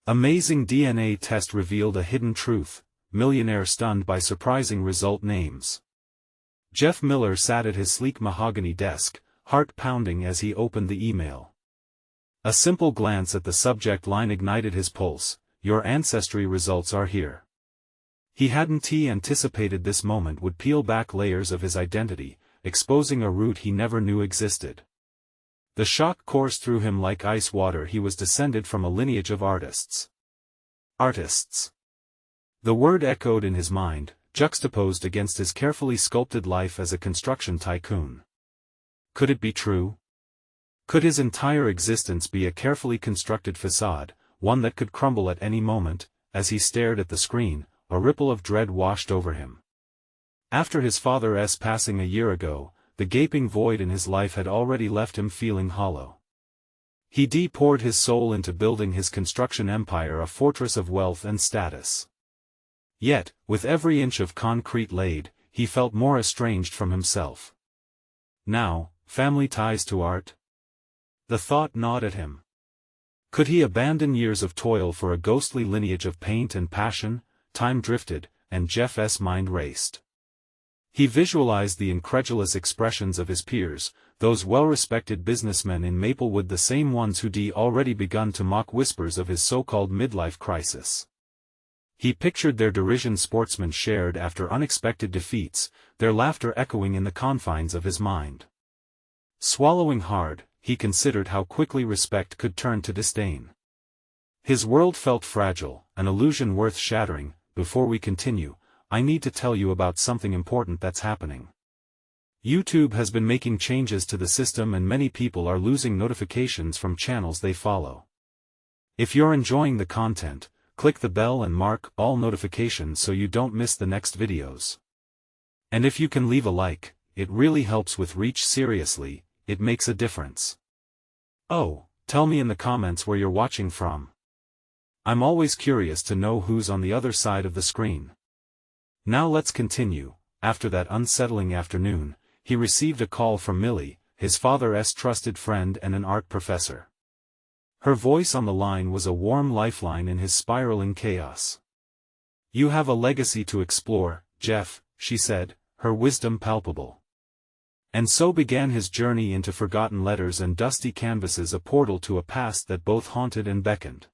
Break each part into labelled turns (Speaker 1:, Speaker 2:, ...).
Speaker 1: Amazing DNA test revealed a hidden truth. Millionaire stunned by surprising result names. Jeff Miller sat at his sleek mahogany desk, heart pounding as he opened the email. A simple glance at the subject line ignited his pulse. Your ancestry results are here. He hadn't anticipated this moment would peel back layers of his identity, exposing a root he never knew existed. The shock coursed through him like ice water. He was descended from a lineage of artists. Artists. The word echoed in his mind, juxtaposed against his carefully sculpted life as a construction tycoon. Could it be true? Could his entire existence be a carefully constructed facade, one that could crumble at any moment? As he stared at the screen, a ripple of dread washed over him. After his father's passing a year ago, the gaping void in his life had already left him feeling hollow. He poured his soul into building his construction empire, a fortress of wealth and status. Yet, with every inch of concrete laid, he felt more estranged from himself. Now, family ties to art? The thought gnawed at him. Could he abandon years of toil for a ghostly lineage of paint and passion? Time drifted, and Jeff's mind raced. He visualized the incredulous expressions of his peers, those well-respected businessmen in Maplewood, the same ones who'd already begun to mock whispers of his so-called midlife crisis. He pictured their derision sportsmen shared after unexpected defeats, their laughter echoing in the confines of his mind. Swallowing hard, he considered how quickly respect could turn to disdain. His world felt fragile, an illusion worth shattering. Before we continue, I need to tell you about something important that's happening. YouTube has been making changes to the system and many people are losing notifications from channels they follow. If you're enjoying the content, click the bell and mark all notifications so you don't miss the next videos. And if you can leave a like, it really helps with reach. Seriously, it makes a difference. Oh, tell me in the comments where you're watching from. I'm always curious to know who's on the other side of the screen. Now let's continue. After that unsettling afternoon, he received a call from Millie, his father's trusted friend and an art professor. Her voice on the line was a warm lifeline in his spiraling chaos. You have a legacy to explore, Jeff, she said, her wisdom palpable. And so began his journey into forgotten letters and dusty canvases, a portal to a past that both haunted and beckoned.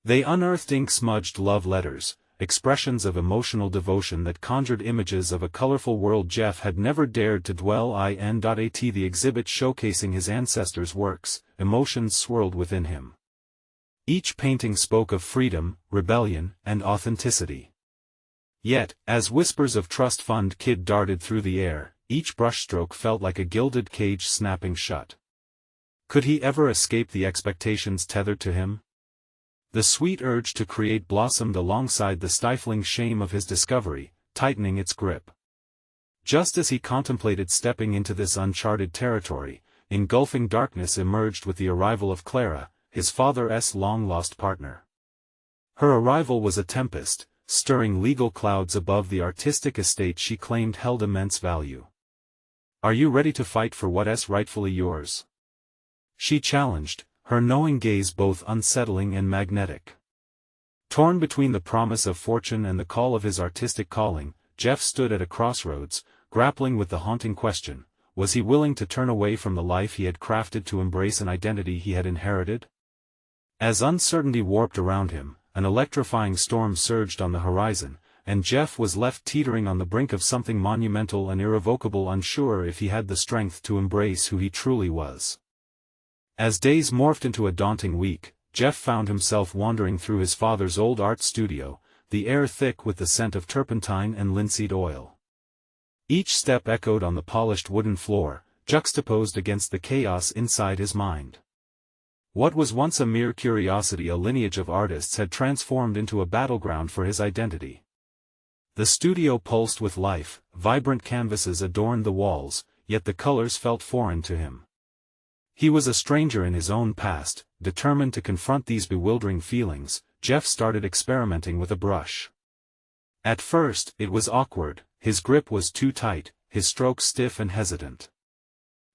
Speaker 1: They unearthed ink-smudged love letters, expressions of emotional devotion that conjured images of a colorful world Jeff had never dared to dwell in. At the exhibit showcasing his ancestors' works, emotions swirled within him. Each painting spoke of freedom, rebellion, and authenticity. Yet, as whispers of trust fund kid darted through the air, each brushstroke felt like a gilded cage snapping shut. Could he ever escape the expectations tethered to him? The sweet urge to create blossomed alongside the stifling shame of his discovery, tightening its grip. Just as he contemplated stepping into this uncharted territory, engulfing darkness emerged with the arrival of Clara, his father's long-lost partner. Her arrival was a tempest, stirring legal clouds above the artistic estate she claimed held immense value. Are you ready to fight for what's rightfully yours? She challenged, her knowing gaze both unsettling and magnetic. Torn between the promise of fortune and the call of his artistic calling, Jeff stood at a crossroads, grappling with the haunting question, was he willing to turn away from the life he had crafted to embrace an identity he had inherited? As uncertainty warped around him, an electrifying storm surged on the horizon, and Jeff was left teetering on the brink of something monumental and irrevocable, unsure if he had the strength to embrace who he truly was. As days morphed into a daunting week, Jeff found himself wandering through his father's old art studio, the air thick with the scent of turpentine and linseed oil. Each step echoed on the polished wooden floor, juxtaposed against the chaos inside his mind. What was once a mere curiosity, a lineage of artists, had transformed into a battleground for his identity. The studio pulsed with life, vibrant canvases adorned the walls, yet the colors felt foreign to him. He was a stranger in his own past. Determined to confront these bewildering feelings, Jeff started experimenting with a brush. At first, it was awkward, his grip was too tight, his strokes stiff and hesitant.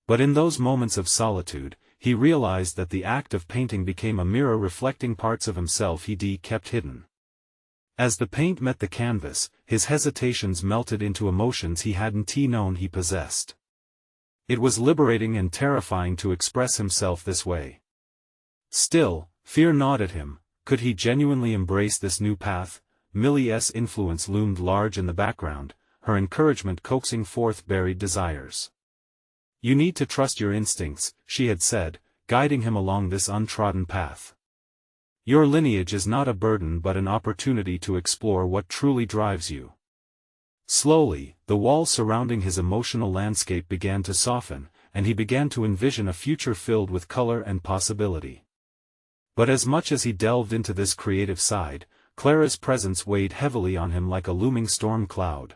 Speaker 1: But in those moments of solitude, he realized that the act of painting became a mirror reflecting parts of himself he kept hidden. As the paint met the canvas, his hesitations melted into emotions he hadn't known he possessed. It was liberating and terrifying to express himself this way. Still, fear gnawed at him. Could he genuinely embrace this new path? Millie's influence loomed large in the background, her encouragement coaxing forth buried desires. "You need to trust your instincts," she had said, guiding him along this untrodden path. "Your lineage is not a burden but an opportunity to explore what truly drives you." Slowly, the walls surrounding his emotional landscape began to soften, and he began to envision a future filled with color and possibility. But as much as he delved into this creative side, Clara's presence weighed heavily on him like a looming storm cloud.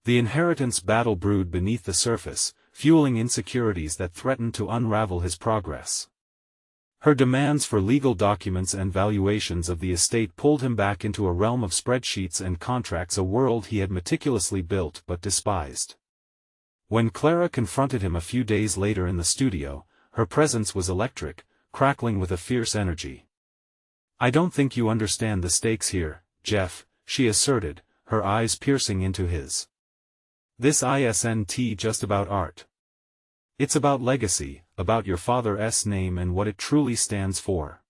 Speaker 1: The inheritance battle brewed beneath the surface, fueling insecurities that threatened to unravel his progress. Her demands for legal documents and valuations of the estate pulled him back into a realm of spreadsheets and contracts, a world he had meticulously built but despised. When Clara confronted him a few days later in the studio, her presence was electric, crackling with a fierce energy. "I don't think you understand the stakes here, Jeff," she asserted, her eyes piercing into his. "This isn't just about art. It's about legacy, about your father's name and what it truly stands for."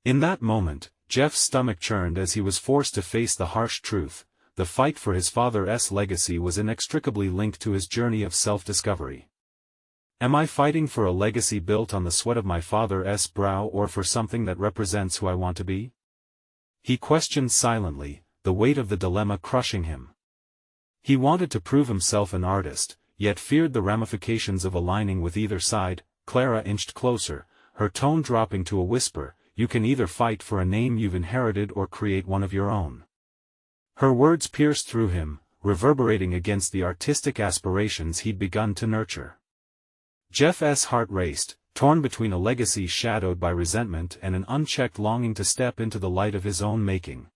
Speaker 1: In that moment, Jeff's stomach churned as he was forced to face the harsh truth: the fight for his father's legacy was inextricably linked to his journey of self-discovery. "Am I fighting for a legacy built on the sweat of my father's brow or for something that represents who I want to be?" He questioned silently, the weight of the dilemma crushing him. He wanted to prove himself an artist, yet feared the ramifications of aligning with either side. Clara inched closer, her tone dropping to a whisper, "You can either fight for a name you've inherited or create one of your own." Her words pierced through him, reverberating against the artistic aspirations he'd begun to nurture. Jeff's heart raced, torn between a legacy shadowed by resentment and an unchecked longing to step into the light of his own making.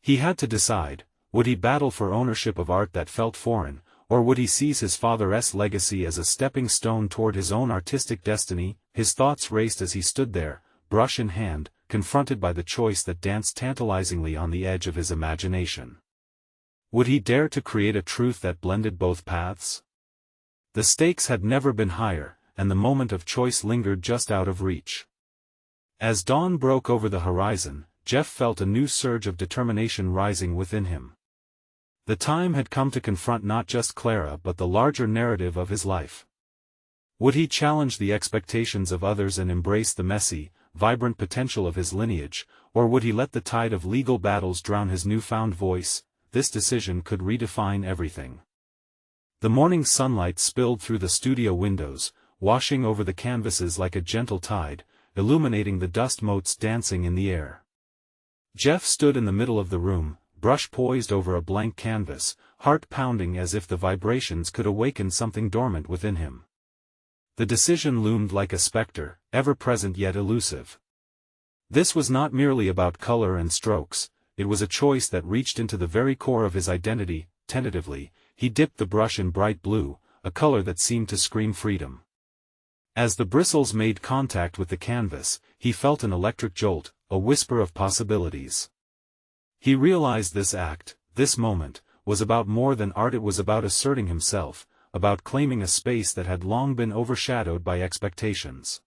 Speaker 1: He had to decide: would he battle for ownership of art that felt foreign, or would he seize his father's legacy as a stepping stone toward his own artistic destiny? His thoughts raced as he stood there, brush in hand, confronted by the choice that danced tantalizingly on the edge of his imagination. Would he dare to create a truth that blended both paths? The stakes had never been higher, and the moment of choice lingered just out of reach. As dawn broke over the horizon, Jeff felt a new surge of determination rising within him. The time had come to confront not just Clara but the larger narrative of his life. Would he challenge the expectations of others and embrace the messy, vibrant potential of his lineage, or would he let the tide of legal battles drown his newfound voice? This decision could redefine everything. The morning sunlight spilled through the studio windows, washing over the canvases like a gentle tide, illuminating the dust motes dancing in the air. Jeff stood in the middle of the room, brush poised over a blank canvas, heart pounding as if the vibrations could awaken something dormant within him. The decision loomed like a specter, ever-present yet elusive. This was not merely about color and strokes, it was a choice that reached into the very core of his identity. Tentatively, he dipped the brush in bright blue, a color that seemed to scream freedom. As the bristles made contact with the canvas, he felt an electric jolt, a whisper of possibilities. He realized this act, this moment, was about more than art. It was about asserting himself, about claiming a space that had long been overshadowed by expectations.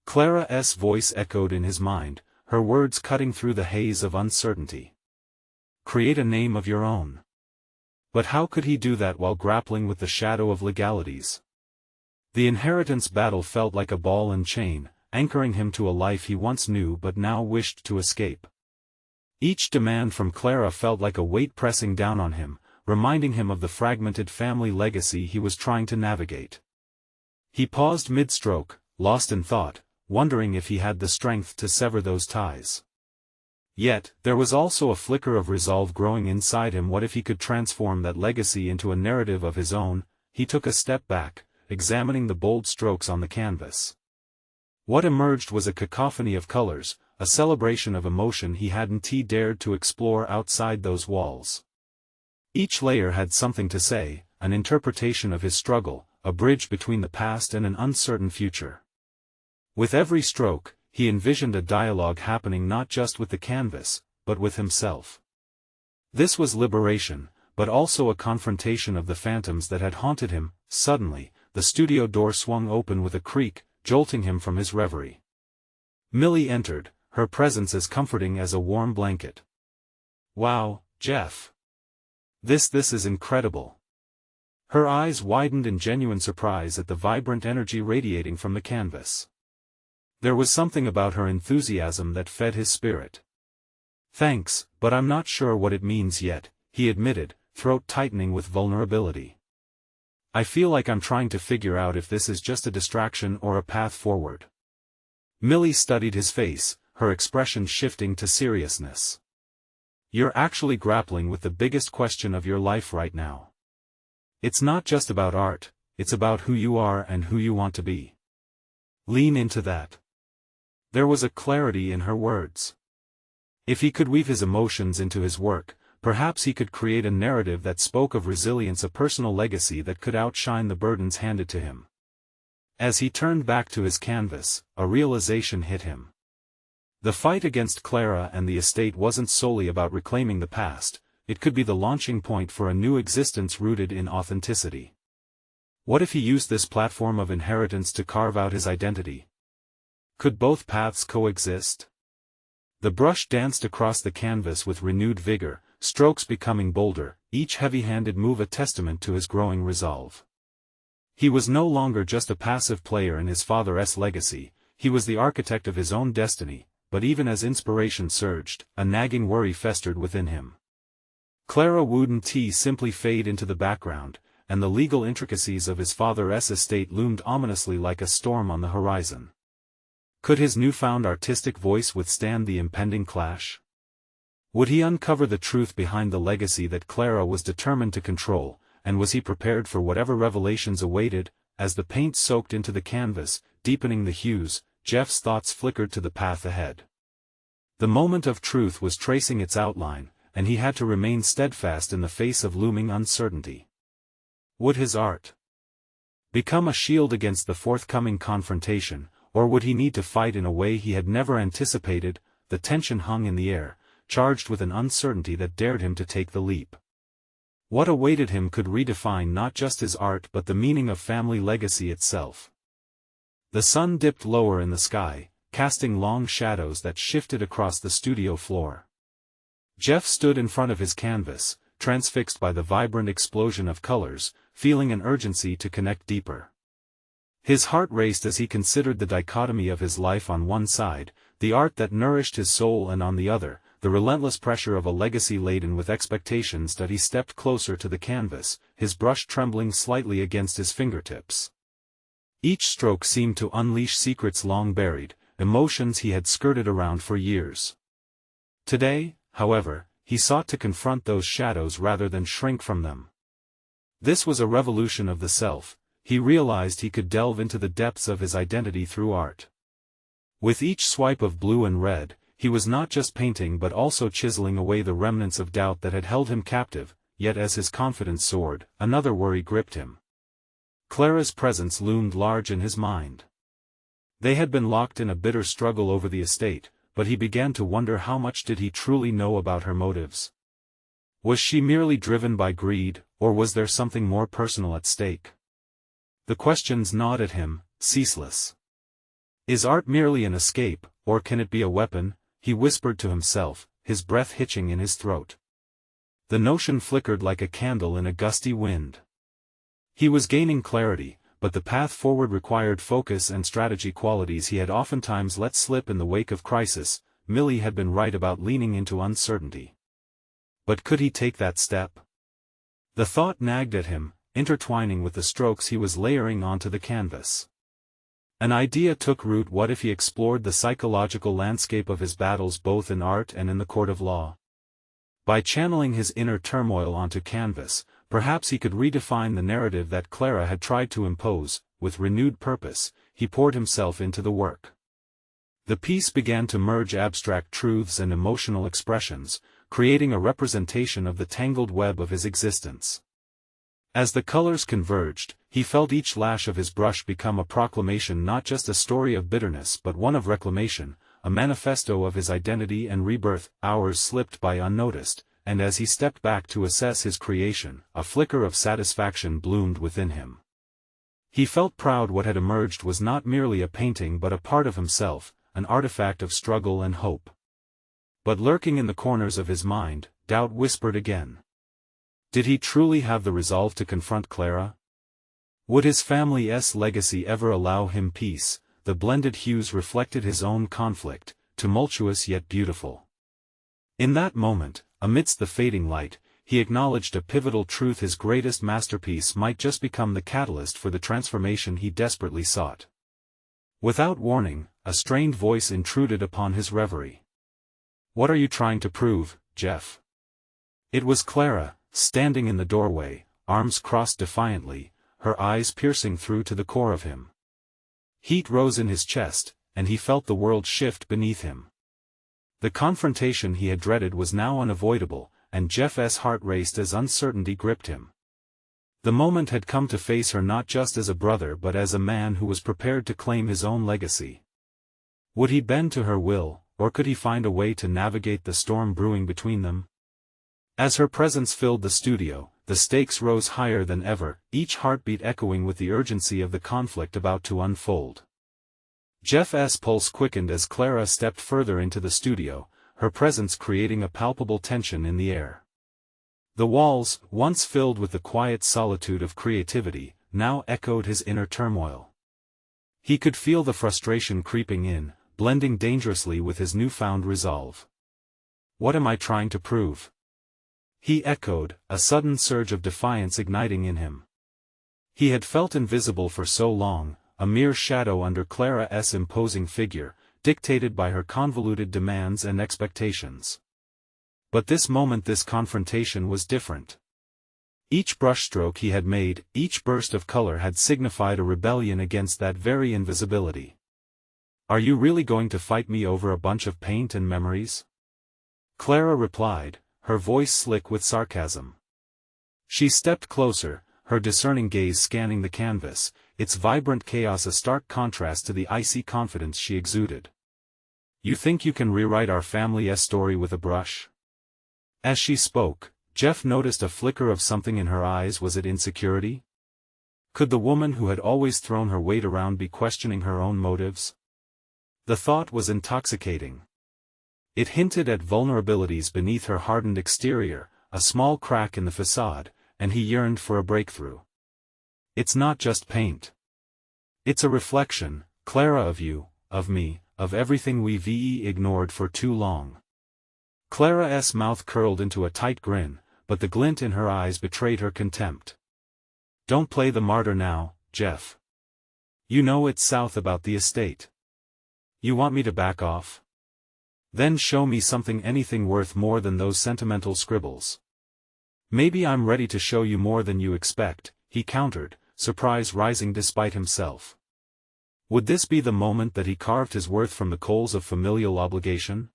Speaker 1: Clara's voice echoed in his mind, her words cutting through the haze of uncertainty. "Create a name of your own." But how could he do that while grappling with the shadow of legalities? The inheritance battle felt like a ball and chain, anchoring him to a life he once knew but now wished to escape. Each demand from Clara felt like a weight pressing down on him, reminding him of the fragmented family legacy he was trying to navigate. He paused mid-stroke, lost in thought, wondering if he had the strength to sever those ties. Yet, there was also a flicker of resolve growing inside him. What if he could transform that legacy into a narrative of his own? He took a step back, examining the bold strokes on the canvas. What emerged was a cacophony of colors, a celebration of emotion he hadn't dared to explore outside those walls. Each layer had something to say, an interpretation of his struggle, a bridge between the past and an uncertain future. With every stroke, he envisioned a dialogue happening not just with the canvas, but with himself. This was liberation, but also a confrontation of the phantoms that had haunted him. Suddenly, the studio door swung open with a creak, jolting him from his reverie. Millie entered, her presence as comforting as a warm blanket. "Wow, Jeff. This is incredible." Her eyes widened in genuine surprise at the vibrant energy radiating from the canvas. There was something about her enthusiasm that fed his spirit. "Thanks, but I'm not sure what it means yet," he admitted, throat tightening with vulnerability. "I feel like I'm trying to figure out if this is just a distraction or a path forward." Millie studied his face, her expression shifting to seriousness. "You're actually grappling with the biggest question of your life right now. It's not just about art, it's about who you are and who you want to be. Lean into that." There was a clarity in her words. If he could weave his emotions into his work, perhaps he could create a narrative that spoke of resilience, a personal legacy that could outshine the burdens handed to him. As he turned back to his canvas, a realization hit him. The fight against Clara and the estate wasn't solely about reclaiming the past, it could be the launching point for a new existence rooted in authenticity. What if he used this platform of inheritance to carve out his identity? Could both paths coexist? The brush danced across the canvas with renewed vigor, strokes becoming bolder, each heavy-handed move a testament to his growing resolve. He was no longer just a passive player in his father's legacy, he was the architect of his own destiny, but even as inspiration surged, a nagging worry festered within him. Clara wouldn't simply fade into the background, and the legal intricacies of his father's estate loomed ominously like a storm on the horizon. Could his newfound artistic voice withstand the impending clash? Would he uncover the truth behind the legacy that Clara was determined to control, and was he prepared for whatever revelations awaited? As the paint soaked into the canvas, deepening the hues, Jeff's thoughts flickered to the path ahead. The moment of truth was tracing its outline, and he had to remain steadfast in the face of looming uncertainty. Would his art become a shield against the forthcoming confrontation, or would he need to fight in a way he had never anticipated? The tension hung in the air, charged with an uncertainty that dared him to take the leap. What awaited him could redefine not just his art but the meaning of family legacy itself. The sun dipped lower in the sky, casting long shadows that shifted across the studio floor. Jeff stood in front of his canvas, transfixed by the vibrant explosion of colors, feeling an urgency to connect deeper. His heart raced as he considered the dichotomy of his life: on one side, the art that nourished his soul, and on the other, the relentless pressure of a legacy laden with expectations. That he stepped closer to the canvas, his brush trembling slightly against his fingertips. Each stroke seemed to unleash secrets long buried, emotions he had skirted around for years. Today, however, he sought to confront those shadows rather than shrink from them. This was a revolution of the self. He realized he could delve into the depths of his identity through art. With each swipe of blue and red, he was not just painting but also chiseling away the remnants of doubt that had held him captive. Yet as his confidence soared, another worry gripped him. Clara's presence loomed large in his mind. They had been locked in a bitter struggle over the estate, but he began to wonder how much did he truly know about her motives. Was she merely driven by greed, or was there something more personal at stake? The questions gnawed at him, ceaseless. Is art merely an escape, or can it be a weapon? He whispered to himself, his breath hitching in his throat. The notion flickered like a candle in a gusty wind. He was gaining clarity, but the path forward required focus and strategy, qualities he had oftentimes let slip in the wake of crisis. Millie had been right about leaning into uncertainty. But could he take that step? The thought nagged at him, intertwining with the strokes he was layering onto the canvas. An idea took root: what if he explored the psychological landscape of his battles both in art and in the court of law? By channeling his inner turmoil onto canvas, perhaps he could redefine the narrative that Clara had tried to impose. With renewed purpose, he poured himself into the work. The piece began to merge abstract truths and emotional expressions, creating a representation of the tangled web of his existence. As the colors converged, he felt each lash of his brush become a proclamation, not just a story of bitterness but one of reclamation, a manifesto of his identity and rebirth. Hours slipped by unnoticed, and as he stepped back to assess his creation, a flicker of satisfaction bloomed within him. He felt proud. What had emerged was not merely a painting but a part of himself, an artifact of struggle and hope. But lurking in the corners of his mind, doubt whispered again. Did he truly have the resolve to confront Clara? Would his family's legacy ever allow him peace? The blended hues reflected his own conflict, tumultuous yet beautiful. In that moment, amidst the fading light, he acknowledged a pivotal truth: his greatest masterpiece might just become the catalyst for the transformation he desperately sought. Without warning, a strained voice intruded upon his reverie. "What are you trying to prove, Jeff?" It was Clara, standing in the doorway, arms crossed defiantly, her eyes piercing through to the core of him. Heat rose in his chest, and he felt the world shift beneath him. The confrontation he had dreaded was now unavoidable, and Jeff's heart raced as uncertainty gripped him. The moment had come to face her not just as a brother but as a man who was prepared to claim his own legacy. Would he bend to her will, or could he find a way to navigate the storm brewing between them? As her presence filled the studio, the stakes rose higher than ever, each heartbeat echoing with the urgency of the conflict about to unfold. Jeff's pulse quickened as Clara stepped further into the studio, her presence creating a palpable tension in the air. The walls, once filled with the quiet solitude of creativity, now echoed his inner turmoil. He could feel the frustration creeping in, blending dangerously with his newfound resolve. "What am I trying to prove?" he echoed, a sudden surge of defiance igniting in him. He had felt invisible for so long, a mere shadow under Clara's imposing figure, dictated by her convoluted demands and expectations. But this moment, this confrontation was different. Each brushstroke he had made, each burst of color had signified a rebellion against that very invisibility. "Are you really going to fight me over a bunch of paint and memories?" Clara replied, her voice slick with sarcasm. She stepped closer, her discerning gaze scanning the canvas, its vibrant chaos a stark contrast to the icy confidence she exuded. "You think you can rewrite our family's story with a brush?" As she spoke, Jeff noticed a flicker of something in her eyes. Was it insecurity? Could the woman who had always thrown her weight around be questioning her own motives? The thought was intoxicating. It hinted at vulnerabilities beneath her hardened exterior, a small crack in the facade, and he yearned for a breakthrough. "It's not just paint. It's a reflection, Clara, of you, of me, of everything we've ignored for too long." Clara's mouth curled into a tight grin, but the glint in her eyes betrayed her contempt. "Don't play the martyr now, Jeff. You know it's south about the estate. You want me to back off? Then show me something, anything worth more than those sentimental scribbles." "Maybe I'm ready to show you more than you expect," he countered, surprise rising despite himself. Would this be the moment that he carved his worth from the coals of familial obligation?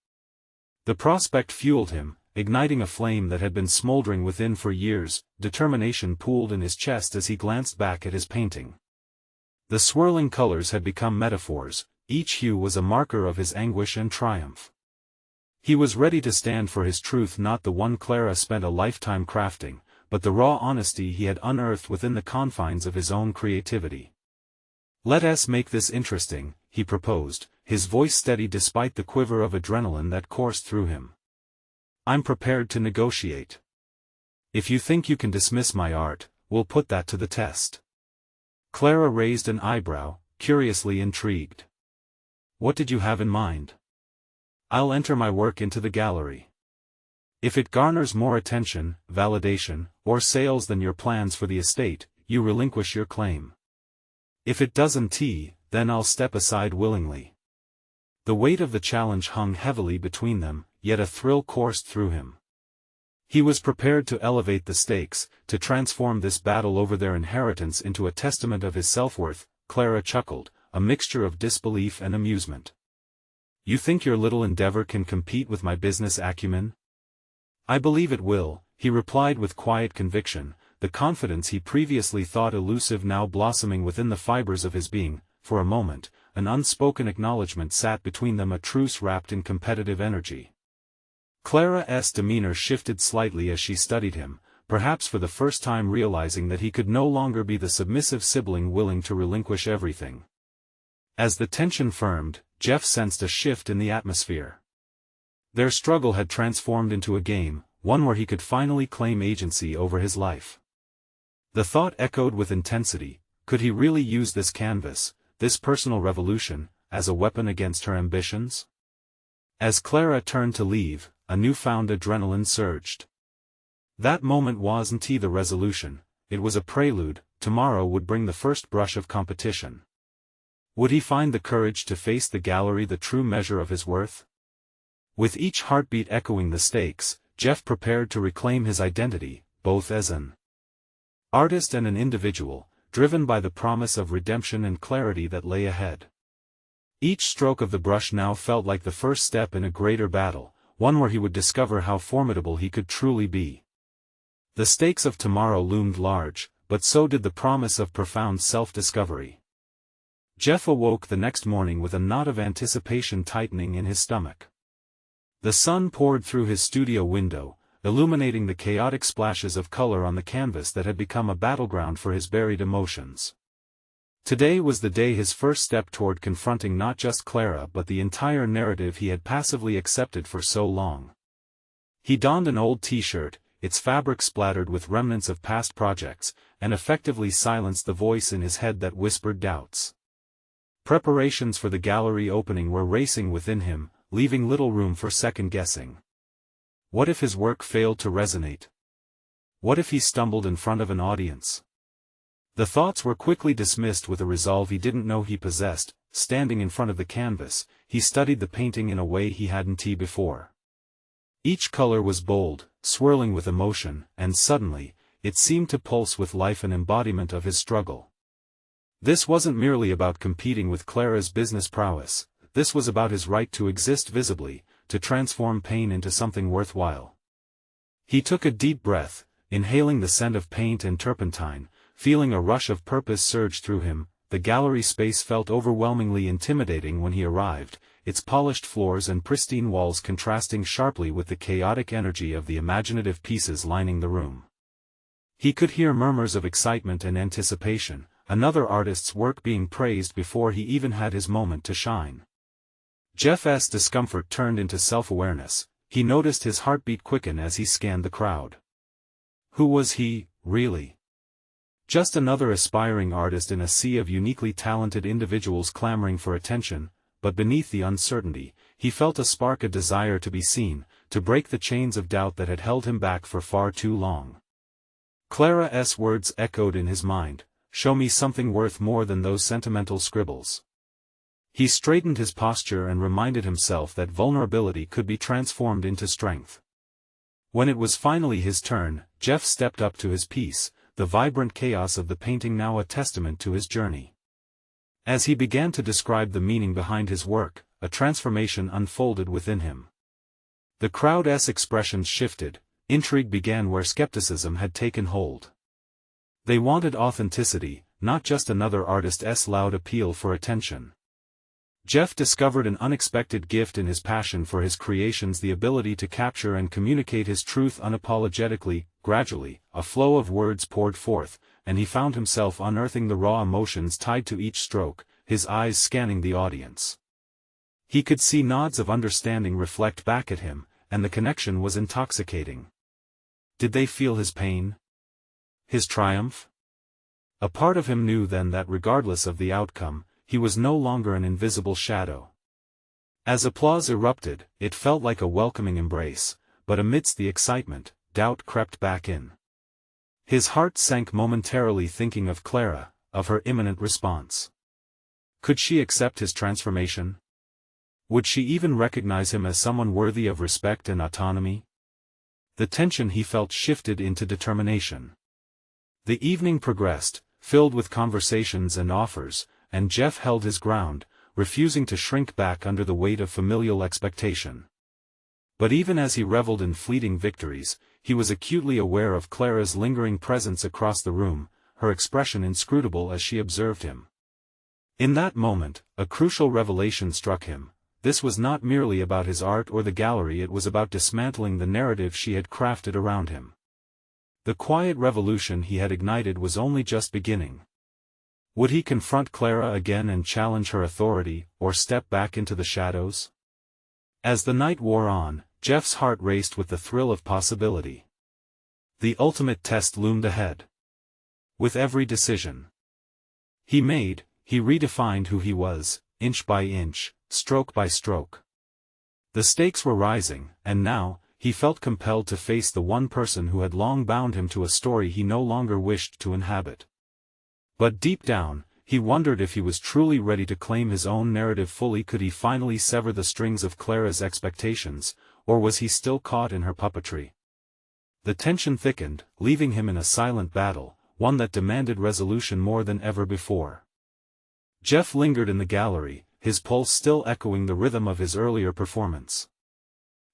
Speaker 1: The prospect fueled him, igniting a flame that had been smoldering within for years. Determination pooled in his chest as he glanced back at his painting. The swirling colors had become metaphors, each hue was a marker of his anguish and triumph. He was ready to stand for his truth, not the one Clara spent a lifetime crafting, but the raw honesty he had unearthed within the confines of his own creativity. "Let us make this interesting," he proposed, his voice steady despite the quiver of adrenaline that coursed through him. "I'm prepared to negotiate. If you think you can dismiss my art, we'll put that to the test." Clara raised an eyebrow, curiously intrigued. "What did you have in mind?" "I'll enter my work into the gallery. If it garners more attention, validation, or sales than your plans for the estate, you relinquish your claim. If it doesn't, then I'll step aside willingly." The weight of the challenge hung heavily between them, yet a thrill coursed through him. He was prepared to elevate the stakes, to transform this battle over their inheritance into a testament of his self-worth. Clara chuckled, a mixture of disbelief and amusement. "You think your little endeavor can compete with my business acumen?" "I believe it will," he replied with quiet conviction. The the confidence he previously thought elusive now blossoming within the fibers of his being. For a moment, an unspoken acknowledgement sat between them, a truce wrapped in competitive energy. Clara's demeanor shifted slightly as she studied him, perhaps for the first time realizing that he could no longer be the submissive sibling willing to relinquish everything. As the tension firmed, Jeff sensed a shift in the atmosphere. Their struggle had transformed into a game, one where he could finally claim agency over his life. The thought echoed with intensity: could he really use this canvas, this personal revolution, as a weapon against her ambitions? As Clara turned to leave, a newfound adrenaline surged. That moment wasn't the resolution, it was a prelude. Tomorrow would bring the first brush of competition. Would he find the courage to face the gallery, the true measure of his worth? With each heartbeat echoing the stakes, Jeff prepared to reclaim his identity, both as an artist and an individual, driven by the promise of redemption and clarity that lay ahead. Each stroke of the brush now felt like the first step in a greater battle, one where he would discover how formidable he could truly be. The stakes of tomorrow loomed large, but so did the promise of profound self-discovery. Jeff awoke the next morning with a knot of anticipation tightening in his stomach. The sun poured through his studio window, illuminating the chaotic splashes of color on the canvas that had become a battleground for his buried emotions. Today was the day, his first step toward confronting not just Clara but the entire narrative he had passively accepted for so long. He donned an old t-shirt, its fabric splattered with remnants of past projects, and effectively silenced the voice in his head that whispered doubts. Preparations for the gallery opening were racing within him, leaving little room for second-guessing. What if his work failed to resonate? What if he stumbled in front of an audience? The thoughts were quickly dismissed with a resolve he didn't know he possessed. Standing in front of the canvas, he studied the painting in a way he hadn't before. Each color was bold, swirling with emotion, and suddenly, it seemed to pulse with life, an embodiment of his struggle. This wasn't merely about competing with Clara's business prowess, this was about his right to exist visibly, to transform pain into something worthwhile. He took a deep breath, inhaling the scent of paint and turpentine, feeling a rush of purpose surge through him. The gallery space felt overwhelmingly intimidating when he arrived, its polished floors and pristine walls contrasting sharply with the chaotic energy of the imaginative pieces lining the room. He could hear murmurs of excitement and anticipation, another artist's work being praised before he even had his moment to shine. Jeff's discomfort turned into self-awareness. He noticed his heartbeat quicken as he scanned the crowd. Who was he, really? Just another aspiring artist in a sea of uniquely talented individuals clamoring for attention, but beneath the uncertainty, he felt a spark, a desire to be seen, to break the chains of doubt that had held him back for far too long. Clara's words echoed in his mind, "Show me something worth more than those sentimental scribbles." He straightened his posture and reminded himself that vulnerability could be transformed into strength. When it was finally his turn, Jeff stepped up to his piece, the vibrant chaos of the painting now a testament to his journey. As he began to describe the meaning behind his work, a transformation unfolded within him. The crowd's expressions shifted, intrigue began where skepticism had taken hold. They wanted authenticity, not just another artist's loud appeal for attention. Jeff discovered an unexpected gift in his passion for his creations, the ability to capture and communicate his truth unapologetically. Gradually, a flow of words poured forth, and he found himself unearthing the raw emotions tied to each stroke, his eyes scanning the audience. He could see nods of understanding reflect back at him, and the connection was intoxicating. Did they feel his pain? His triumph? A part of him knew then that regardless of the outcome, he was no longer an invisible shadow. As applause erupted, it felt like a welcoming embrace, but amidst the excitement, doubt crept back in. His heart sank momentarily, thinking of Clara, of her imminent response. Could she accept his transformation? Would she even recognize him as someone worthy of respect and autonomy? The tension he felt shifted into determination. The evening progressed, filled with conversations and offers, and Jeff held his ground, refusing to shrink back under the weight of familial expectation. But even as he reveled in fleeting victories, he was acutely aware of Clara's lingering presence across the room, her expression inscrutable as she observed him. In that moment, a crucial revelation struck him. This was not merely about his art or the gallery, it was about dismantling the narrative she had crafted around him. The quiet revolution he had ignited was only just beginning. Would he confront Clara again and challenge her authority, or step back into the shadows? As the night wore on, Jeff's heart raced with the thrill of possibility. The ultimate test loomed ahead. With every decision he made, he redefined who he was, inch by inch, stroke by stroke. The stakes were rising, and now, he felt compelled to face the one person who had long bound him to a story he no longer wished to inhabit. But deep down, he wondered if he was truly ready to claim his own narrative fully. Could he finally sever the strings of Clara's expectations, or was he still caught in her puppetry? The tension thickened, leaving him in a silent battle, one that demanded resolution more than ever before. Jeff lingered in the gallery, his pulse still echoing the rhythm of his earlier performance.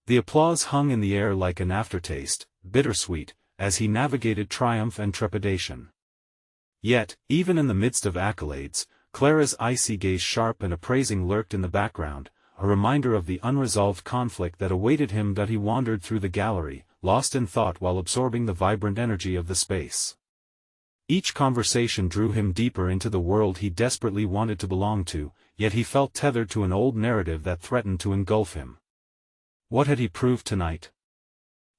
Speaker 1: The applause hung in the air like an aftertaste, bittersweet, as he navigated triumph and trepidation. Yet, even in the midst of accolades, Clara's icy gaze, sharp and appraising, lurked in the background, a reminder of the unresolved conflict that awaited him. That he wandered through the gallery, lost in thought while absorbing the vibrant energy of the space. Each conversation drew him deeper into the world he desperately wanted to belong to, yet he felt tethered to an old narrative that threatened to engulf him. What had he proved tonight?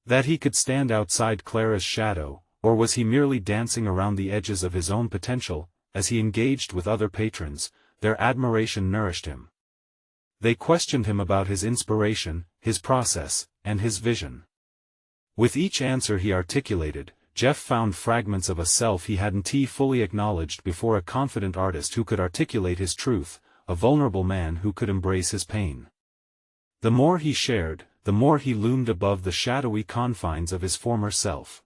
Speaker 1: That he could stand outside Clara's shadow, or was he merely dancing around the edges of his own potential? As he engaged with other patrons, their admiration nourished him. They questioned him about his inspiration, his process, and his vision. With each answer he articulated, Jeff found fragments of a self he hadn't fully acknowledged before, a confident artist who could articulate his truth, a vulnerable man who could embrace his pain. The more he shared, the more he loomed above the shadowy confines of his former self.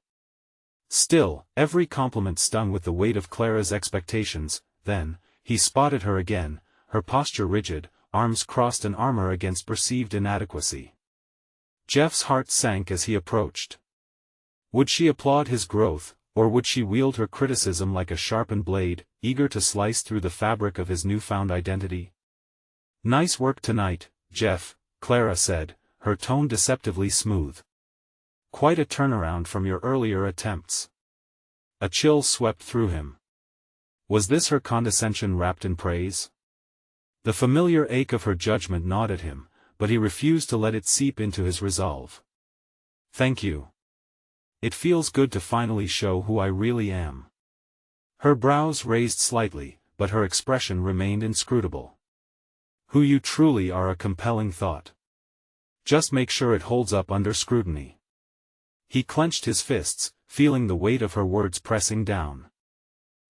Speaker 1: Still, every compliment stung with the weight of Clara's expectations. Then, he spotted her again, her posture rigid, arms crossed, an armor against perceived inadequacy. Jeff's heart sank as he approached. Would she applaud his growth, or would she wield her criticism like a sharpened blade, eager to slice through the fabric of his newfound identity? "Nice work tonight, Jeff," Clara said, her tone deceptively smooth. "Quite a turnaround from your earlier attempts." A chill swept through him. Was this her condescension wrapped in praise? The familiar ache of her judgment gnawed at him, but he refused to let it seep into his resolve. "Thank you. It feels good to finally show who I really am." Her brows raised slightly, but her expression remained inscrutable. "Who you truly are, a compelling thought. Just make sure it holds up under scrutiny." He clenched his fists, feeling the weight of her words pressing down.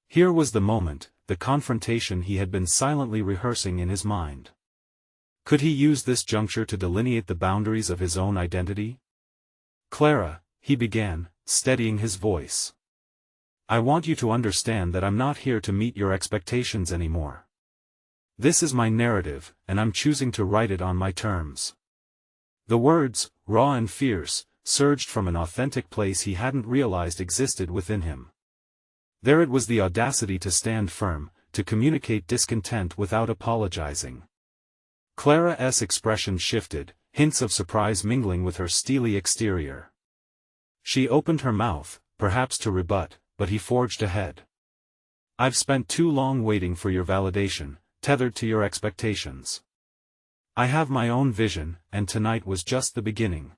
Speaker 1: Here was the moment, the confrontation he had been silently rehearsing in his mind. Could he use this juncture to delineate the boundaries of his own identity? "Clara," he began, steadying his voice. "I want you to understand that I'm not here to meet your expectations anymore. This is my narrative, and I'm choosing to write it on my terms." The words, raw and fierce, surged from an authentic place he hadn't realized existed within him. There it was, the audacity to stand firm, to communicate discontent without apologizing. Clara's expression shifted, hints of surprise mingling with her steely exterior. She opened her mouth, perhaps to rebut, but he forged ahead. "I've spent too long waiting for your validation, tethered to your expectations. I have my own vision, and tonight was just the beginning."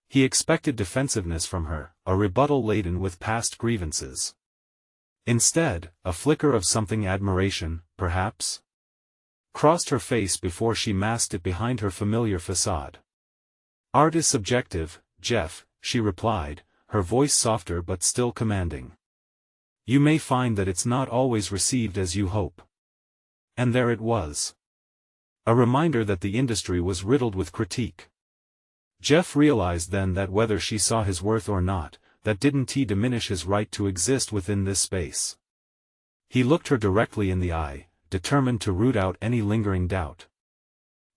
Speaker 1: He expected defensiveness from her, a rebuttal laden with past grievances. Instead, a flicker of something, admiration, perhaps, crossed her face before she masked it behind her familiar facade. "Art is subjective, Jeff," she replied, her voice softer but still commanding. "You may find that it's not always received as you hope." And there it was. A reminder that the industry was riddled with critique. Jeff realized then that whether she saw his worth or not, that didn't diminish his right to exist within this space. He looked her directly in the eye, determined to root out any lingering doubt.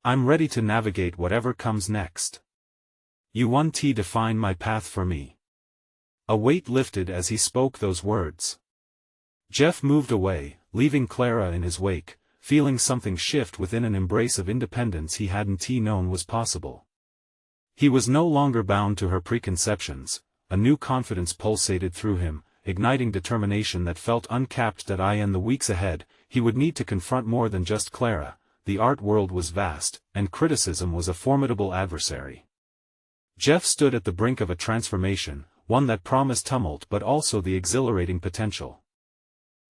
Speaker 1: "I'm ready to navigate whatever comes next." You one T define my path for me. A weight lifted as he spoke those words. Jeff moved away, leaving Clara in his wake, feeling something shift within an embrace of independence he hadn't known was possible. He was no longer bound to her preconceptions. A new confidence pulsated through him, igniting determination that felt uncapped. That in the weeks ahead, he would need to confront more than just Clara. The art world was vast, and criticism was a formidable adversary. Jeff stood at the brink of a transformation, one that promised tumult but also the exhilarating potential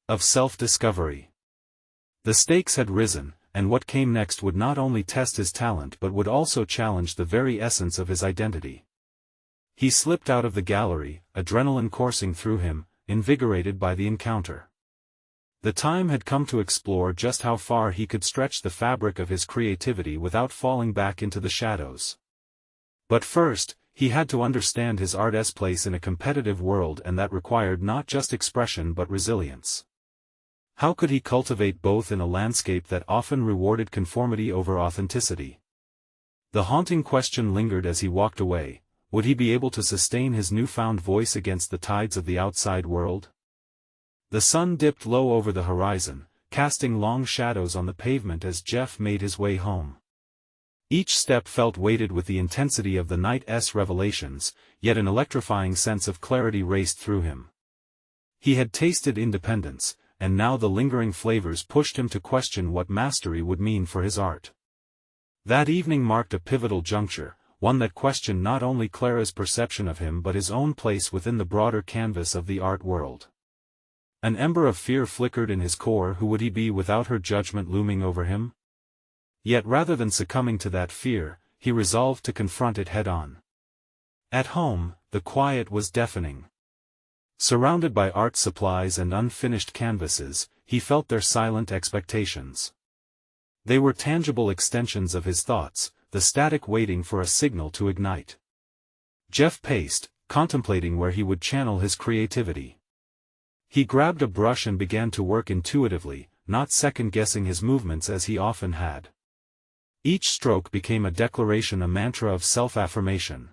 Speaker 1: of self-discovery. The stakes had risen, and what came next would not only test his talent but would also challenge the very essence of his identity. He slipped out of the gallery, adrenaline coursing through him, invigorated by the encounter. The time had come to explore just how far he could stretch the fabric of his creativity without falling back into the shadows. But first, he had to understand his art's place in a competitive world, and that required not just expression but resilience. How could he cultivate both in a landscape that often rewarded conformity over authenticity? The haunting question lingered as he walked away. Would he be able to sustain his newfound voice against the tides of the outside world? The sun dipped low over the horizon, casting long shadows on the pavement as Jeff made his way home. Each step felt weighted with the intensity of the night's revelations, yet an electrifying sense of clarity raced through him. He had tasted independence, and now the lingering flavors pushed him to question what mastery would mean for his art. That evening marked a pivotal juncture, one that questioned not only Clara's perception of him but his own place within the broader canvas of the art world. An ember of fear flickered in his core. Who would he be without her judgment looming over him? Yet rather than succumbing to that fear, he resolved to confront it head-on. At home, the quiet was deafening. Surrounded by art supplies and unfinished canvases, he felt their silent expectations. They were tangible extensions of his thoughts, the static waiting for a signal to ignite. Jeff paced, contemplating where he would channel his creativity. He grabbed a brush and began to work intuitively, not second-guessing his movements as he often had. Each stroke became a declaration, a mantra of self-affirmation.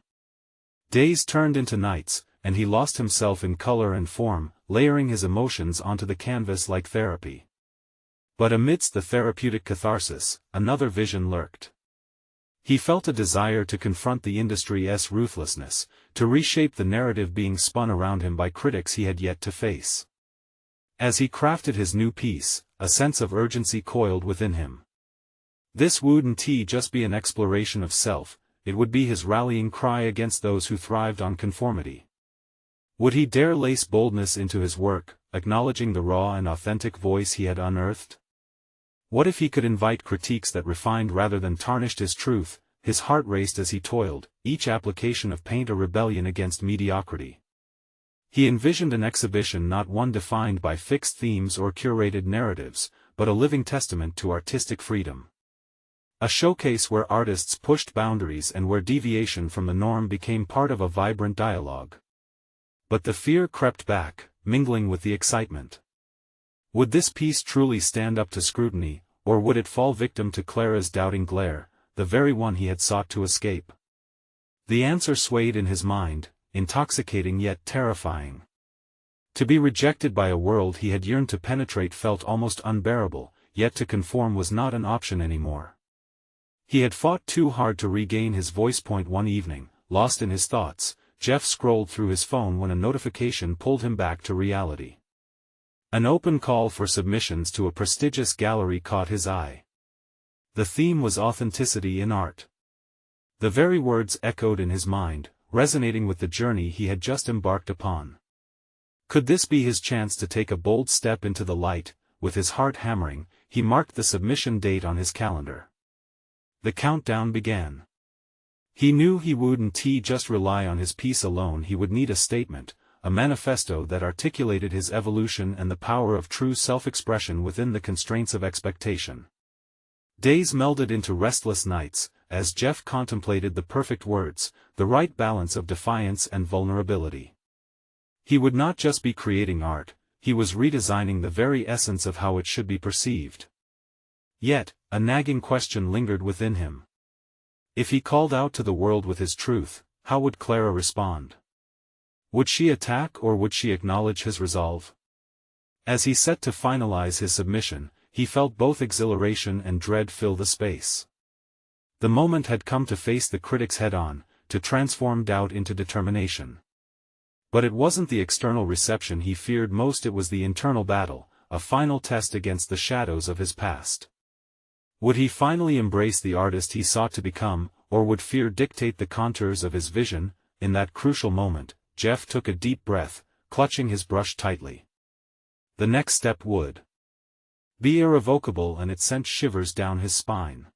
Speaker 1: Days turned into nights, and he lost himself in color and form, layering his emotions onto the canvas like therapy. But amidst the therapeutic catharsis, another vision lurked. He felt a desire to confront the industry's ruthlessness, to reshape the narrative being spun around him by critics he had yet to face. As he crafted his new piece, a sense of urgency coiled within him. This wouldn't just be an exploration of self, it would be his rallying cry against those who thrived on conformity. Would he dare lace boldness into his work, acknowledging the raw and authentic voice he had unearthed? What if he could invite critiques that refined rather than tarnished his truth? His heart raced as he toiled, each application of paint a rebellion against mediocrity. He envisioned an exhibition, not one defined by fixed themes or curated narratives, but a living testament to artistic freedom. A showcase where artists pushed boundaries and where deviation from the norm became part of a vibrant dialogue. But the fear crept back, mingling with the excitement. Would this piece truly stand up to scrutiny, or would it fall victim to Clara's doubting glare, the very one he had sought to escape? The answer swayed in his mind, intoxicating yet terrifying. To be rejected by a world he had yearned to penetrate felt almost unbearable, yet to conform was not an option anymore. He had fought too hard to regain his voice. One evening, lost in his thoughts, Jeff scrolled through his phone when a notification pulled him back to reality. An open call for submissions to a prestigious gallery caught his eye. The theme was authenticity in art. The very words echoed in his mind, resonating with the journey he had just embarked upon. Could this be his chance to take a bold step into the light? With his heart hammering, he marked the submission date on his calendar. The countdown began. He knew he wouldn't just rely on his piece alone. He would need a statement, a manifesto that articulated his evolution and the power of true self-expression within the constraints of expectation. Days melded into restless nights, as Jeff contemplated the perfect words, the right balance of defiance and vulnerability. He would not just be creating art, he was redesigning the very essence of how it should be perceived. Yet, a nagging question lingered within him. If he called out to the world with his truth, how would Clara respond? Would she attack or would she acknowledge his resolve? As he set to finalize his submission, he felt both exhilaration and dread fill the space. The moment had come to face the critics head-on, to transform doubt into determination. But it wasn't the external reception he feared most, it was the internal battle, a final test against the shadows of his past. Would he finally embrace the artist he sought to become, or would fear dictate the contours of his vision? In that crucial moment, Jeff took a deep breath, clutching his brush tightly. The next step would be irrevocable, and it sent shivers down his spine.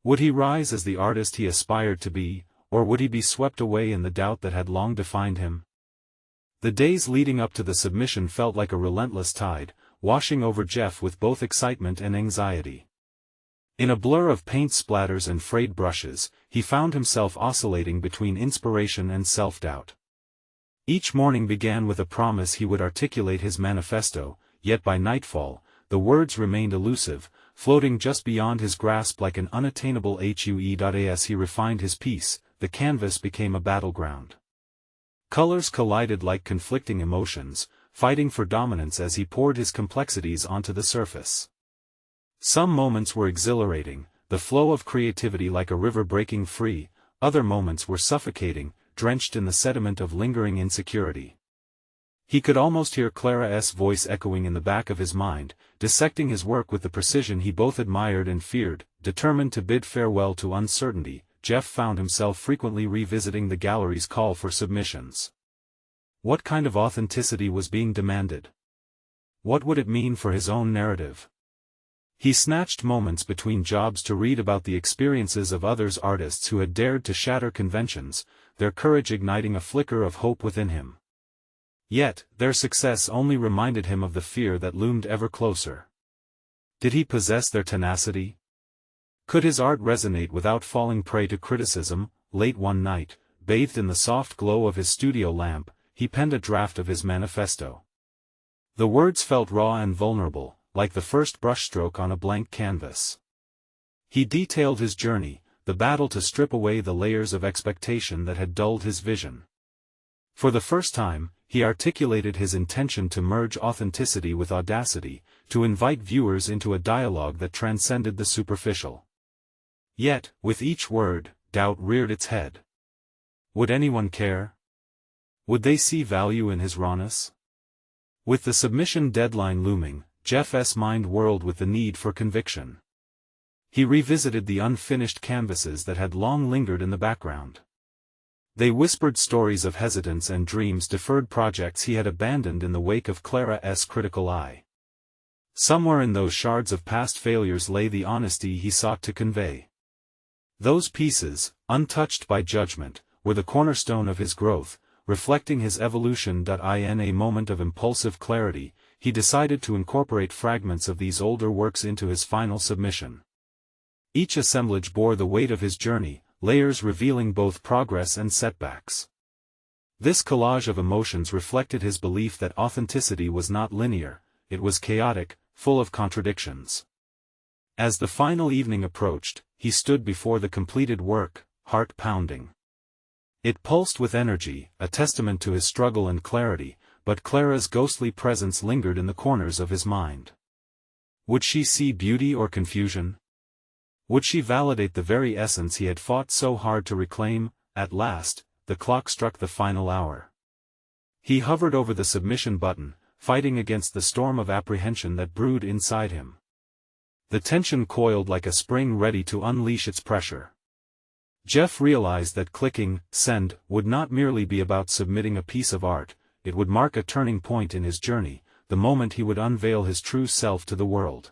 Speaker 1: Would he rise as the artist he aspired to be, or would he be swept away in the doubt that had long defined him? The days leading up to the submission felt like a relentless tide, washing over Jeff with both excitement and anxiety. In a blur of paint splatters and frayed brushes, he found himself oscillating between inspiration and self-doubt. Each morning began with a promise he would articulate his manifesto, yet by nightfall, the words remained elusive, floating just beyond his grasp like an unattainable HUE. As he refined his piece, the canvas became a battleground. Colors collided like conflicting emotions, fighting for dominance as he poured his complexities onto the surface. Some moments were exhilarating, the flow of creativity like a river breaking free; other moments were suffocating, drenched in the sediment of lingering insecurity. He could almost hear Clara's voice echoing in the back of his mind, dissecting his work with the precision he both admired and feared. Determined to bid farewell to uncertainty, Jeff found himself frequently revisiting the gallery's call for submissions. What kind of authenticity was being demanded? What would it mean for his own narrative? He snatched moments between jobs to read about the experiences of others, artists who had dared to shatter conventions, their courage igniting a flicker of hope within him. Yet, their success only reminded him of the fear that loomed ever closer. Did he possess their tenacity? Could his art resonate without falling prey to criticism? Late one night, bathed in the soft glow of his studio lamp, he penned a draft of his manifesto. The words felt raw and vulnerable, like the first brushstroke on a blank canvas. He detailed his journey, the battle to strip away the layers of expectation that had dulled his vision. For the first time, he articulated his intention to merge authenticity with audacity, to invite viewers into a dialogue that transcended the superficial. Yet, with each word, doubt reared its head. Would anyone care? Would they see value in his rawness? With the submission deadline looming, Jeff's mind whirled with the need for conviction. He revisited the unfinished canvases that had long lingered in the background. They whispered stories of hesitance and dreams deferred, projects he had abandoned in the wake of Clara's critical eye. Somewhere in those shards of past failures lay the honesty he sought to convey. Those pieces, untouched by judgment, were the cornerstone of his growth, reflecting his evolution. In a moment of impulsive clarity, he decided to incorporate fragments of these older works into his final submission. Each assemblage bore the weight of his journey, layers revealing both progress and setbacks. This collage of emotions reflected his belief that authenticity was not linear, it was chaotic, full of contradictions. As the final evening approached, he stood before the completed work, heart pounding. It pulsed with energy, a testament to his struggle and clarity, but Clara's ghostly presence lingered in the corners of his mind. Would she see beauty or confusion? Would she validate the very essence he had fought so hard to reclaim? At last, the clock struck the final hour. He hovered over the submission button, fighting against the storm of apprehension that brewed inside him. The tension coiled like a spring ready to unleash its pressure. Jeff realized that clicking send would not merely be about submitting a piece of art, it would mark a turning point in his journey, the moment he would unveil his true self to the world.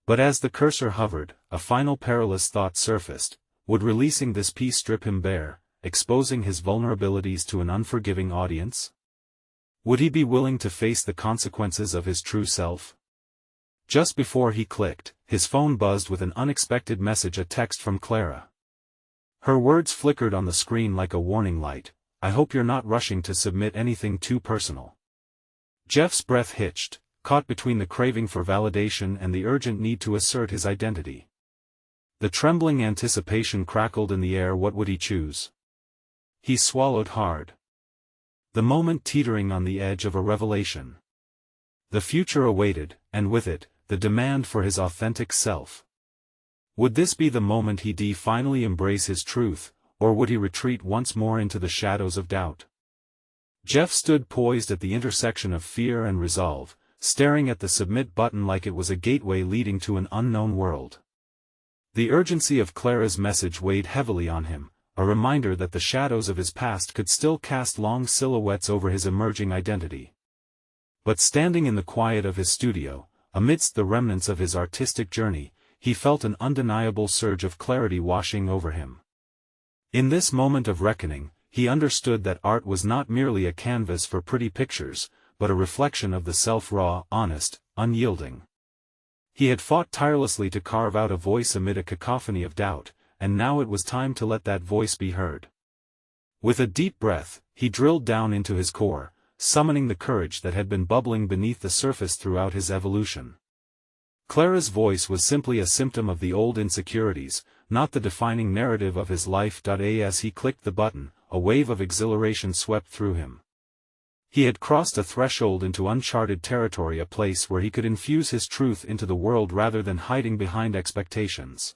Speaker 1: But as the cursor hovered, a final perilous thought surfaced: would releasing this piece strip him bare, exposing his vulnerabilities to an unforgiving audience? Would he be willing to face the consequences of his true self? Just before he clicked, his phone buzzed with an unexpected message, a text from Clara. Her words flickered on the screen like a warning light: "I hope you're not rushing to submit anything too personal." Jeff's breath hitched, caught between the craving for validation and the urgent need to assert his identity. The trembling anticipation crackled in the air. What would he choose? he swallowed hard. The moment teetering on the edge of a revelation. The future awaited, and with it, the demand for his authentic self. Would this be the moment he'd finally embrace his truth, or would he retreat once more into the shadows of doubt? Jeff stood poised at the intersection of fear and resolve, staring at the submit button like it was a gateway leading to an unknown world. The urgency of Clara's message weighed heavily on him, a reminder that the shadows of his past could still cast long silhouettes over his emerging identity. But standing in the quiet of his studio, amidst the remnants of his artistic journey, he felt an undeniable surge of clarity washing over him. In this moment of reckoning, he understood that art was not merely a canvas for pretty pictures, but a reflection of the self, raw, honest, unyielding. He had fought tirelessly to carve out a voice amid a cacophony of doubt, and now it was time to let that voice be heard. With a deep breath, he drilled down into his core, summoning the courage that had been bubbling beneath the surface throughout his evolution. Clara's voice was simply a symptom of the old insecurities, not the defining narrative of his life. As he clicked the button, a wave of exhilaration swept through him. He had crossed a threshold into uncharted territory, a place where he could infuse his truth into the world rather than hiding behind expectations.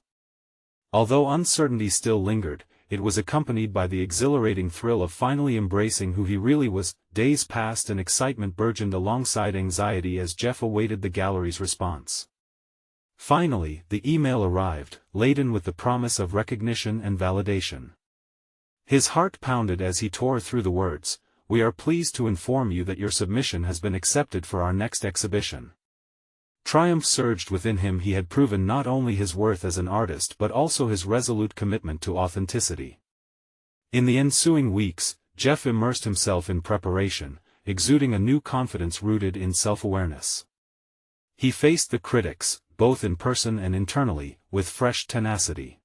Speaker 1: Although uncertainty still lingered, it was accompanied by the exhilarating thrill of finally embracing who he really was. Days passed and excitement burgeoned alongside anxiety as Jeff awaited the gallery's response. Finally, the email arrived, laden with the promise of recognition and validation. His heart pounded as he tore through the words, "We are pleased to inform you that your submission has been accepted for our next exhibition." Triumph surged within him. He had proven not only his worth as an artist but also his resolute commitment to authenticity. In the ensuing weeks, Jeff immersed himself in preparation, exuding a new confidence rooted in self-awareness. He faced the critics, both in person and internally, with fresh tenacity.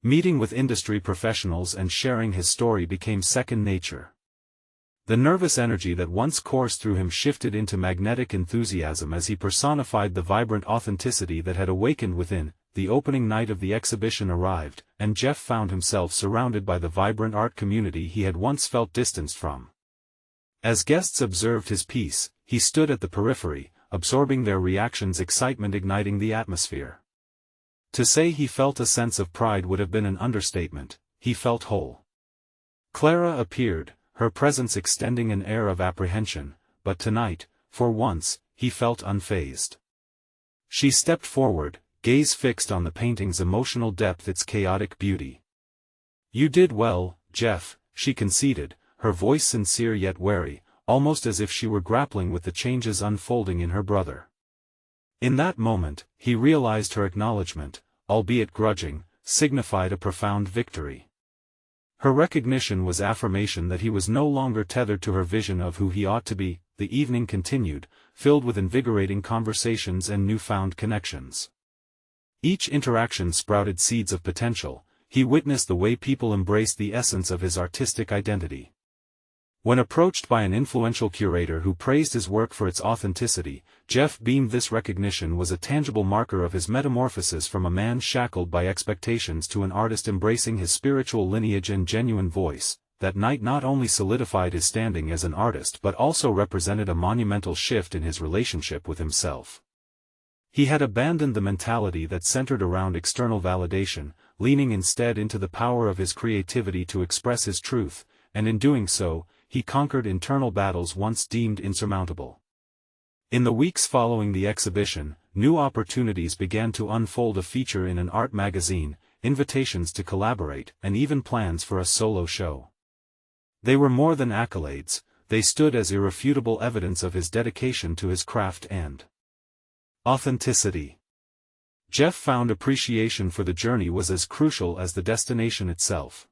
Speaker 1: Meeting with industry professionals and sharing his story became second nature. The nervous energy that once coursed through him shifted into magnetic enthusiasm as he personified the vibrant authenticity that had awakened within. The opening night of the exhibition arrived, and Jeff found himself surrounded by the vibrant art community he had once felt distanced from. As guests observed his piece, he stood at the periphery, absorbing their reactions, excitement igniting the atmosphere. To say he felt a sense of pride would have been an understatement. He felt whole. Clara appeared, her presence extending an air of apprehension, but tonight, for once, he felt unfazed. She stepped forward, gaze fixed on the painting's emotional depth, its chaotic beauty. "You did well, Jeff," she conceded, her voice sincere yet wary, almost as if she were grappling with the changes unfolding in her brother. In that moment, he realized her acknowledgement, albeit grudging, signified a profound victory. Her recognition was affirmation that he was no longer tethered to her vision of who he ought to be. The evening continued, filled with invigorating conversations and newfound connections. Each interaction sprouted seeds of potential. He witnessed the way people embraced the essence of his artistic identity. When approached by an influential curator who praised his work for its authenticity, Jeff beamed. This recognition was a tangible marker of his metamorphosis from a man shackled by expectations to an artist embracing his spiritual lineage and genuine voice. That night not only solidified his standing as an artist but also represented a monumental shift in his relationship with himself. He had abandoned the mentality that centered around external validation, leaning instead into the power of his creativity to express his truth, and in doing so, he conquered internal battles once deemed insurmountable. In the weeks following the exhibition, new opportunities began to unfold: a feature in an art magazine, invitations to collaborate, and even plans for a solo show. They were more than accolades, they stood as irrefutable evidence of his dedication to his craft and authenticity. Jeff found appreciation for the journey was as crucial as the destination itself.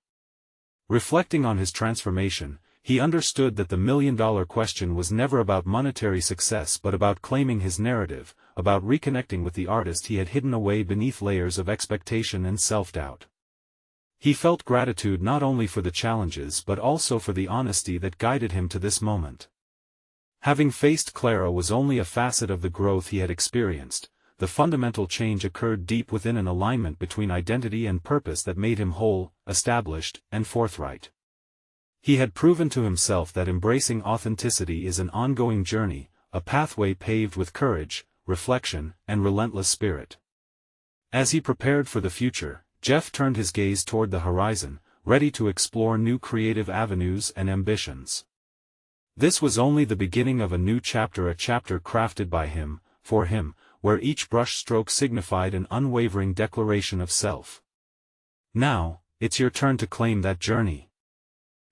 Speaker 1: Reflecting on his transformation, he understood that the million-dollar question was never about monetary success but about claiming his narrative, about reconnecting with the artist he had hidden away beneath layers of expectation and self-doubt. He felt gratitude not only for the challenges but also for the honesty that guided him to this moment. Having faced Clara was only a facet of the growth he had experienced. The fundamental change occurred deep within, an alignment between identity and purpose that made him whole, established, and forthright. He had proven to himself that embracing authenticity is an ongoing journey, a pathway paved with courage, reflection, and relentless spirit. As he prepared for the future, Jeff turned his gaze toward the horizon, ready to explore new creative avenues and ambitions. This was only the beginning of a new chapter, a chapter crafted by him, for him, where each brushstroke signified an unwavering declaration of self. Now, it's your turn to claim that journey.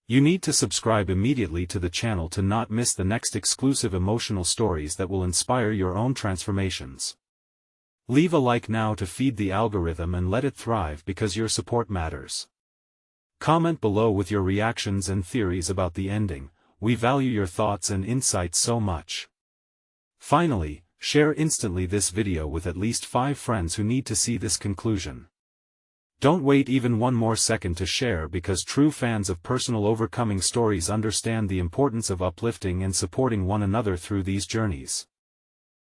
Speaker 1: You need to subscribe immediately to the channel to not miss the next exclusive emotional stories that will inspire your own transformations. Leave a like now to feed the algorithm and let it thrive, because your support matters. Comment below with your reactions and theories about the ending. We value your thoughts and insights so much. Finally, share instantly this video with at least 5 friends who need to see this conclusion. Don't wait even one more second to share, because true fans of personal overcoming stories understand the importance of uplifting and supporting one another through these journeys.